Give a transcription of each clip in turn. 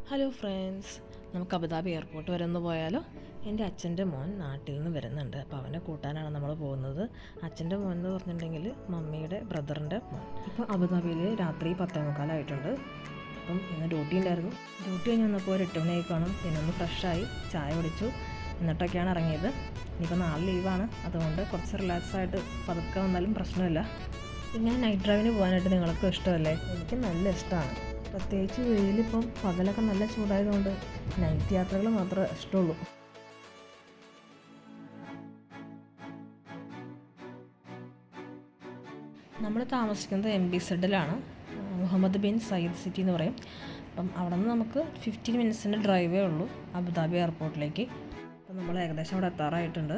Hello friends, നമുക്ക് Abu Dhabi airport വരെ ഒന്ന് പോയാലോ? എൻ്റെ അച്ഛൻ്റെ മോൻ നാട്ടിൽ നിന്ന് വരുന്നുണ്ട്, അപ്പോൾ അവനെ കൂട്ടാനാണ് നമ്മൾ പോകുന്നത്. അച്ഛൻ്റെ മോൻ എന്ന് പറഞ്ഞിട്ടുണ്ടെങ്കിൽ മമ്മിയുടെ ബ്രദറിൻ്റെ മോൻ. ഇപ്പോൾ അബുദാബിയിൽ രാത്രി 10:45 അപ്പം ഇന്ന് ഡ്യൂട്ടി ഉണ്ടായിരുന്നു. ഡ്യൂട്ടി കഴിഞ്ഞ് വന്നപ്പോൾ ഒരു 8 മണിയായി കാണും. പിന്നെ ഒന്ന് ഫ്രഷായി ചായ കുടിച്ചു, എന്നിട്ടൊക്കെയാണ് ഇറങ്ങിയത്. ഇനിയിപ്പോൾ നാളെ ലീവാണ്, അതുകൊണ്ട് കുറച്ച് റിലാക്സ് ആയിട്ട് പതുക്കെ വന്നാലും പ്രശ്നമില്ല. ഇങ്ങനെ നൈറ്റ് ഡ്രൈവിന് പോകാനായിട്ട് നിങ്ങൾക്കും ഇഷ്ടമല്ലേ? എനിക്ക് നല്ല ഇഷ്ടമാണ്. പ്രത്യേകിച്ച് വെയിലിപ്പം പകലൊക്കെ നല്ല ചൂടായതുകൊണ്ട് നൈറ്റ് യാത്രകൾ മാത്രമേ ഇഷ്ടമുള്ളൂ. നമ്മൾ താമസിക്കുന്നത് MBZലാണ്, മുഹമ്മദ് ബിൻ സയ്യിദ് സിറ്റി എന്ന് പറയും. അപ്പം അവിടെ നിന്ന് നമുക്ക് 15 മിനിറ്റ്സിൻ്റെ ഡ്രൈവേ ഉള്ളൂ അബുദാബി എയർപോർട്ടിലേക്ക്. അപ്പം നമ്മൾ ഏകദേശം അവിടെ എത്താറായിട്ടുണ്ട്.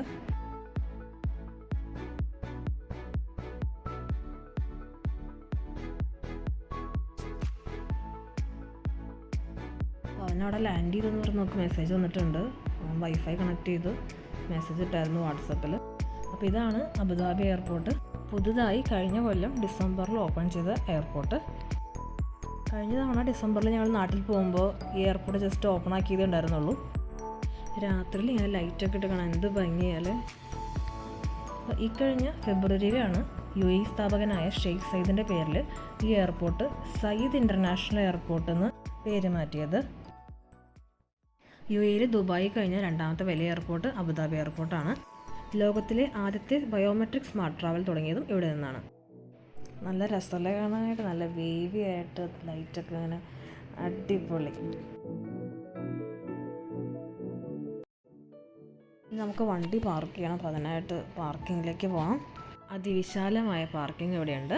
അവനവിടെ ലാൻഡ് ചെയ്തെന്ന് പറഞ്ഞ് നമുക്ക് മെസ്സേജ് വന്നിട്ടുണ്ട്. വൈഫൈ കണക്ട് ചെയ്ത് മെസ്സേജ് ഇട്ടായിരുന്നു വാട്സപ്പിൽ. അപ്പോൾ ഇതാണ് അബുദാബി എയർപോർട്ട്. പുതുതായി കഴിഞ്ഞ കൊല്ലം ഡിസംബറിൽ ഓപ്പൺ ചെയ്ത എയർപോർട്ട്. കഴിഞ്ഞ തവണ ഡിസംബറിൽ ഞങ്ങൾ നാട്ടിൽ പോകുമ്പോൾ ഈ എയർപോർട്ട് ജസ്റ്റ് ഓപ്പൺ ആക്കിയതേ ഉണ്ടായിരുന്നുള്ളൂ. രാത്രിയിൽ ഇങ്ങനെ ലൈറ്റൊക്കെ ഇട്ട് കാണാൻ എന്ത് ഭംഗിയാൽ. അപ്പോൾ ഈ കഴിഞ്ഞ ഫെബ്രുവരിയിലാണ് UAE സ്ഥാപകനായ ഷെയ്ഖ് സയ്യിദിൻ്റെ പേരിൽ ഈ എയർപോർട്ട് സയ്യിദ് ഇൻ്റർനാഷണൽ എയർപോർട്ട് എന്ന് പേര് മാറ്റിയത്. UAE ദുബായ് കഴിഞ്ഞ രണ്ടാമത്തെ വലിയ എയർപോർട്ട് അബുദാബി എയർപോർട്ടാണ്. ലോകത്തിലെ ആദ്യത്തെ ബയോമെട്രിക് സ്മാർട്ട് ട്രാവൽ തുടങ്ങിയതും ഇവിടെ നിന്നാണ്. നല്ല രസമല്ലേ കാണാനായിട്ട്, നല്ല വേവി ആയിട്ട് ലൈറ്റൊക്കെ ഇങ്ങനെ അടിപൊളി. നമുക്ക് വണ്ടി പാർക്ക് ചെയ്യണം, അപ്പോൾ അതിനായിട്ട് പാർക്കിങ്ങിലേക്ക് പോകാം. അതിവിശാലമായ പാർക്കിംഗ് ഇവിടെയുണ്ട്.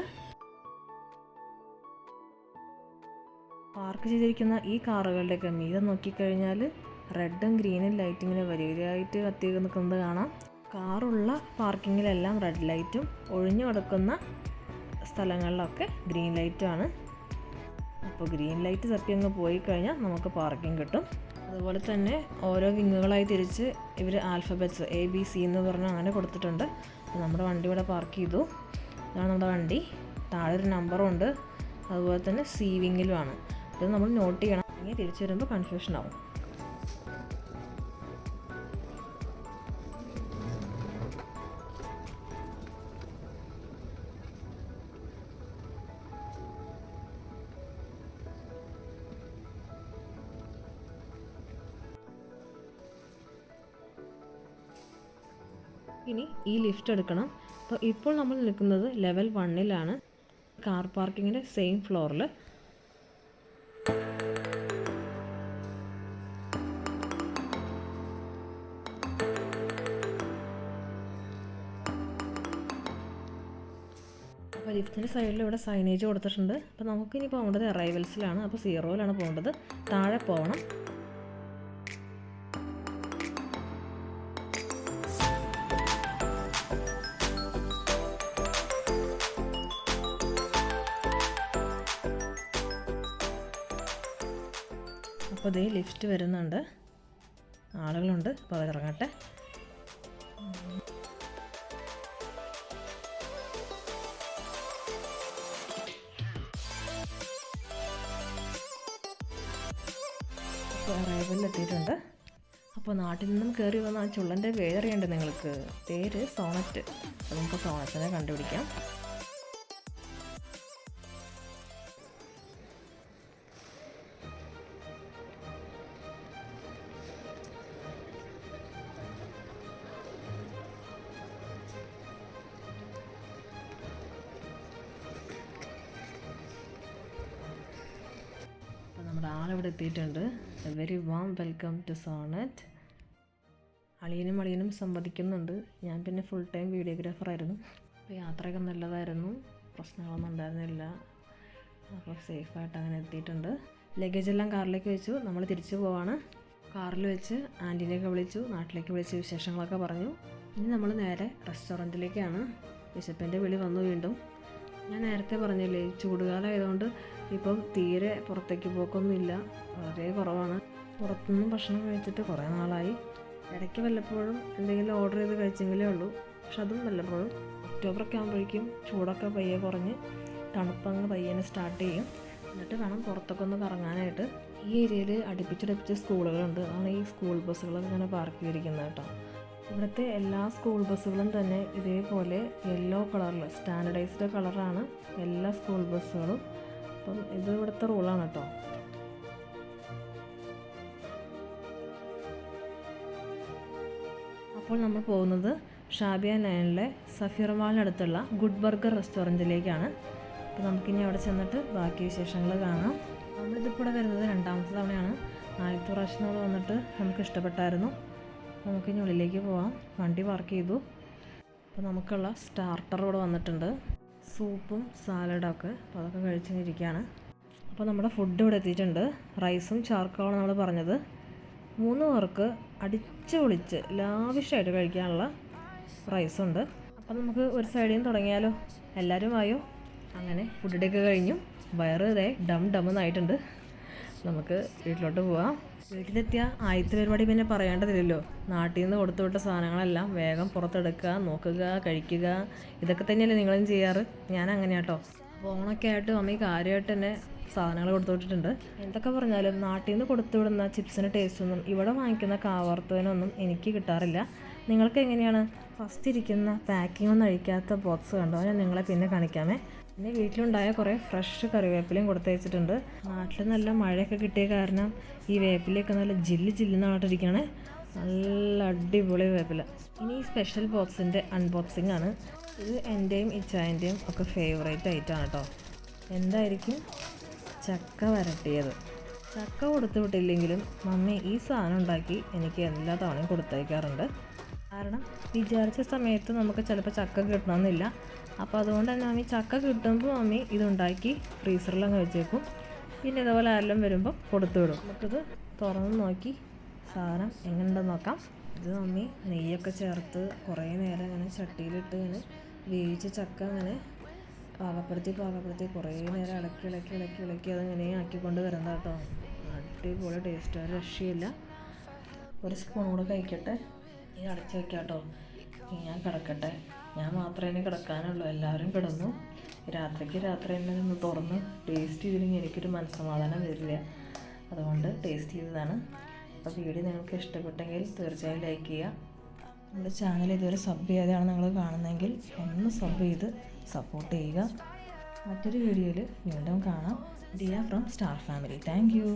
പാർക്ക് ചെയ്തിരിക്കുന്ന ഈ കാറുകളുടെയൊക്കെ മീതെ നോക്കിക്കഴിഞ്ഞാൽ റെഡും ഗ്രീനും ലൈറ്റ് ഇങ്ങനെ വരിവരിയായിട്ട് കത്തി നിൽക്കുന്നത് കാണാം. കാറുള്ള പാർക്കിങ്ങിലെല്ലാം റെഡ് ലൈറ്റും ഒഴിഞ്ഞു കിടക്കുന്ന സ്ഥലങ്ങളിലൊക്കെ ഗ്രീൻ ലൈറ്റുമാണ്. അപ്പോൾ ഗ്രീൻ ലൈറ്റ് തപ്പി അങ്ങ് പോയി കഴിഞ്ഞാൽ നമുക്ക് പാർക്കിംഗ് കിട്ടും. അതുപോലെ തന്നെ ഓരോ വിങ്ങുകളായി തിരിച്ച് ഇവർ ആൽഫബറ്റ്സ് ABC എന്ന് പറഞ്ഞ് അങ്ങനെ കൊടുത്തിട്ടുണ്ട്. അപ്പോൾ നമ്മുടെ വണ്ടി ഇവിടെ പാർക്ക് ചെയ്തു. ഇതാണ് നമ്മുടെ വണ്ടി. താഴെ ഒരു നമ്പറും ഉണ്ട്, അതുപോലെ തന്നെ C വിങ്ങിലുമാണ്. ഇത് നമ്മൾ നോട്ട് ചെയ്യണം, അല്ലെങ്കിൽ തിരിച്ചു വരുമ്പോൾ കൺഫ്യൂഷൻ ആവും. ഇനി ഈ ലിഫ്റ്റ് എടുക്കണം. അപ്പോൾ ഇപ്പോൾ നമ്മൾ നിൽക്കുന്നത് ലെവൽ 1ലാണ്, കാർ പാർക്കിങ്ങിൻ്റെ സെയിം ഫ്ലോറിൽ. അപ്പോൾ ലിഫ്റ്റിൻ്റെ സൈഡിൽ ഇവിടെ സൈനേജ് കൊടുത്തിട്ടുണ്ട്. അപ്പോൾ നമുക്കിനി പോകേണ്ടത് അറൈവൽസിലാണ്. അപ്പോൾ 0ലാണ് പോകേണ്ടത്. താഴെ പോകണം. അപ്പോൾ ഇതേ ലിഫ്റ്റ് വരുന്നുണ്ട്, ആളുകളുണ്ട്. അപ്പോൾ അവർ ഇറങ്ങട്ടെ. അപ്പോൾ അറൈവലിൽ എത്തിയിട്ടുണ്ട്. അപ്പോൾ നാട്ടിൽ നിന്നും കയറി വന്ന ആ ചുള്ളൻ്റെ പേരറിയണ്ടേ നിങ്ങൾക്ക്? പേര് സോണറ്റ്. അപ്പോൾ നമുക്ക് സോണറ്റിനെ കണ്ടുപിടിക്കാം. നമ്മുടെ ആളിവിടെ എത്തിയിട്ടുണ്ട്. A very warm welcome to Sonnet. അളിയനും സംവദിക്കുന്നുണ്ട്. ഞാൻ പിന്നെ ഫുൾ ടൈം വീഡിയോഗ്രാഫറായിരുന്നു. അപ്പോൾ യാത്രയൊക്കെ നല്ലതായിരുന്നു, പ്രശ്നങ്ങളൊന്നും ഉണ്ടായിരുന്നില്ല. അപ്പോൾ സേഫായിട്ട് അങ്ങനെ എത്തിയിട്ടുണ്ട്. ലഗേജെല്ലാം കാറിലേക്ക് വെച്ചു. നമ്മൾ തിരിച്ചു പോവാണ്. കാറിൽ വെച്ച് ആൻറ്റീനെയൊക്കെ വിളിച്ചു, നാട്ടിലേക്ക് വിളിച്ച് വിശേഷങ്ങളൊക്കെ പറഞ്ഞു. ഇനി നമ്മൾ നേരെ റെസ്റ്റോറൻറ്റിലേക്കാണ്. വിശപ്പിൻ്റെ വിളി വന്നു വീണ്ടും. ഞാൻ നേരത്തെ പറഞ്ഞില്ലേ, ചൂടുകാലം ആയതുകൊണ്ട് ഇപ്പം തീരെ പുറത്തേക്ക് പോക്കൊന്നുമില്ല, വളരെ കുറവാണ്. പുറത്തുനിന്നും ഭക്ഷണം കഴിച്ചിട്ട് കുറേ നാളായി. ഇടയ്ക്ക് വല്ലപ്പോഴും എന്തെങ്കിലും ഓർഡർ ചെയ്ത് കഴിച്ചെങ്കിലേ ഉള്ളൂ, പക്ഷെ അതും വല്ലപ്പോഴും. ഒക്ടോബറൊക്കെ ആകുമ്പോഴേക്കും ചൂടൊക്കെ പയ്യെ കുറഞ്ഞ് തണുപ്പങ്ങ് പയ്യനെ സ്റ്റാർട്ട് ചെയ്യും. എന്നിട്ട് വേണം പുറത്തൊക്കെ ഒന്ന് കറങ്ങാനായിട്ട്. ഈ ഏരിയയിൽ അടുപ്പിച്ചടുപ്പിച്ച് സ്കൂളുകളുണ്ട്. അതാണ് ഈ സ്കൂൾ ബസ്സുകളൊക്കെ ഇങ്ങനെ പാർക്ക് ചെയ്തിരിക്കുന്നത് കേട്ടോ. ഇവിടുത്തെ എല്ലാ സ്കൂൾ ബസ്സുകളും തന്നെ ഇതേപോലെ യെല്ലോ കളറിൽ സ്റ്റാൻഡർഡൈസ്ഡ് കളറാണ് എല്ലാ സ്കൂൾ ബസ്സുകളും. അപ്പം ഇത് ഇവിടുത്തെ റൂളാണ് കേട്ടോ. അപ്പോൾ നമ്മൾ പോകുന്നത് ഷാബിയ ലൈനിലെ സഫീർ മാളിനടുത്തുള്ള ഗുഡ് ബർഗർ റെസ്റ്റോറൻറ്റിലേക്കാണ്. അപ്പോൾ നമുക്കിനി അവിടെ ചെന്നിട്ട് ബാക്കി വിശേഷങ്ങൾ കാണാം. നമ്മളിതിപ്പോൾ ഇവിടെ വരുന്നത് 2ാമത്തെ തവണയാണ്. ആദ്യത്തെ പ്രാവശ്യം നമ്മൾ വന്നിട്ട് നമുക്ക് ഇഷ്ടപ്പെട്ടായിരുന്നു. നമുക്കിനി ഉള്ളിലേക്ക് പോവാം. വണ്ടി പാർക്ക് ചെയ്തു. അപ്പോൾ നമുക്കുള്ള സ്റ്റാർട്ടർ ഇവിടെ വന്നിട്ടുണ്ട്, സൂപ്പും സാലഡൊക്കെ. അപ്പോൾ അതൊക്കെ കഴിച്ചിരിക്കുകയാണ്. അപ്പോൾ നമ്മുടെ ഫുഡ് ഇവിടെ എത്തിയിട്ടുണ്ട്. റൈസും ചാർക്കോളാണ് നമ്മൾ പറഞ്ഞത്. 3 പേർക്ക് അടിച്ച് പൊളിച്ച് ലാവിഷായിട്ട് കഴിക്കാനുള്ള റൈസുണ്ട്. അപ്പം നമുക്ക് ഒരു സൈഡിൽ നിന്ന് തുടങ്ങിയാലോ? എല്ലാവരും ആയോ? അങ്ങനെ ഫുഡൊക്കെ കഴിഞ്ഞു. വയറ് ഇതേ ഡം എന്നായിട്ടുണ്ട്. നമുക്ക് വീട്ടിലോട്ട് പോവാം. വീട്ടിലെത്തിയ ആദ്യത്തെ പരിപാടി പിന്നെ പറയേണ്ടതില്ലല്ലോ. നാട്ടിൽ നിന്ന് കൊടുത്തു വിട്ട സാധനങ്ങളെല്ലാം വേഗം പുറത്തെടുക്കുക, നോക്കുക, കഴിക്കുക. ഇതൊക്കെ തന്നെയല്ലേ നിങ്ങളും ചെയ്യാറ്? ഞാൻ അങ്ങനെ കേട്ടോ. ഓണൊക്കെ ആയിട്ട് മമ്മി കാര്യമായിട്ട് തന്നെ സാധനങ്ങൾ കൊടുത്തു വിട്ടിട്ടുണ്ട്. എന്തൊക്കെ പറഞ്ഞാലും നാട്ടിൽ നിന്ന് കൊടുത്തു വിടുന്ന ചിപ്സിൻ്റെ ടേസ്റ്റൊന്നും ഇവിടെ വാങ്ങിക്കുന്ന കാവർത്തതിനൊന്നും എനിക്ക് കിട്ടാറില്ല. നിങ്ങൾക്ക് എങ്ങനെയാണ്? ഫസ്റ്റ് ഇരിക്കുന്ന പാക്കിംഗ് ഒന്നും അഴിക്കാത്ത ബോക്സ് കണ്ടോ? ഞാൻ നിങ്ങളെ പിന്നെ കാണിക്കാമേ. പിന്നെ വീട്ടിലുണ്ടായ കുറേ ഫ്രഷ് കറിവേപ്പിലയും കൊടുത്തയച്ചിട്ടുണ്ട്. നാട്ടിൽ നല്ല മഴയൊക്കെ കിട്ടിയ കാരണം ഈ വേപ്പിലയൊക്കെ നല്ല ജില്ലെന്നായിട്ടിരിക്കുകയാണ്. നല്ല അടിപൊളി വേപ്പില. ഇനി ഈ സ്പെഷ്യൽ ബോക്സിൻ്റെ അൺബോക്സിംഗ് ആണ്. ഇത് എൻ്റെയും ഇച്ചായൻ്റെയും ഒക്കെ ഫേവറേറ്റ് ഐറ്റമാണ് കേട്ടോ. എന്തായിരിക്കും? ചക്ക വരട്ടിയത്. ചക്ക കൊടുത്തു വിട്ടില്ലെങ്കിലും മമ്മി ഈ സാധനം ഉണ്ടാക്കി എനിക്ക് എല്ലാ തവണയും കൊടുത്തയക്കാറുണ്ട്. കാരണം വിചാരിച്ച സമയത്ത് നമുക്ക് ചിലപ്പോൾ ചക്ക കിട്ടണമെന്നില്ല. അപ്പോൾ അതുകൊണ്ട് തന്നെ മമ്മി ചക്ക കിട്ടുമ്പോൾ മമ്മി ഇതുണ്ടാക്കി ഫ്രീസറിലങ്ങ് വെച്ചേക്കും. പിന്നെ ഇതുപോലെ ആരെല്ലാം വരുമ്പോൾ കൊടുത്തു വിടും. നമുക്കിത് തുറന്ന് നോക്കി സാധനം എങ്ങനെയുണ്ടെന്ന് നോക്കാം. ഇത് മമ്മി നെയ്യൊക്കെ ചേർത്ത് കുറേ നേരം ഇങ്ങനെ ചട്ടിയിലിട്ട് ഇങ്ങനെ വേവിച്ച ചക്ക അങ്ങനെ പാകപ്പെടുത്തി കുറേ നേരം ഇളക്കി അതിങ്ങനെ ആക്കിക്കൊണ്ട് വരുന്നത് കേട്ടോ. അടിപൊളി ടേസ്റ്റ്, ഒരു രക്ഷയില്ല. ഒരു സ്പൂൺ കൂടെ കഴിക്കട്ടെ. ഇത് അടച്ച് വയ്ക്കാം കേട്ടോ. ഞാൻ കിടക്കട്ടെ. ഞാൻ മാത്രമേ കിടക്കാനുള്ളൂ. എല്ലാവരും കിടന്നു. രാത്രി തന്നെ ഒന്ന് തുറന്ന് ടേസ്റ്റ് ചെയ്തില്ലെങ്കിൽ എനിക്കൊരു മനസ്സമാധാനം വരില്ല. അതുകൊണ്ട് ടേസ്റ്റ് ചെയ്തതാണ്. അപ്പോൾ വീഡിയോ നിങ്ങൾക്ക് ഇഷ്ടപ്പെട്ടെങ്കിൽ തീർച്ചയായും ലൈക്ക് ചെയ്യുക. നമ്മുടെ ചാനൽ ഇതുവരെ സബ് ചെയ്യാതെയാണ് നിങ്ങൾ കാണുന്നതെങ്കിൽ ഒന്ന് സബ് ചെയ്ത് സപ്പോർട്ട് ചെയ്യുക. മറ്റൊരു വീഡിയോയിൽ വീണ്ടും കാണാം. Diya from star family. Thank you.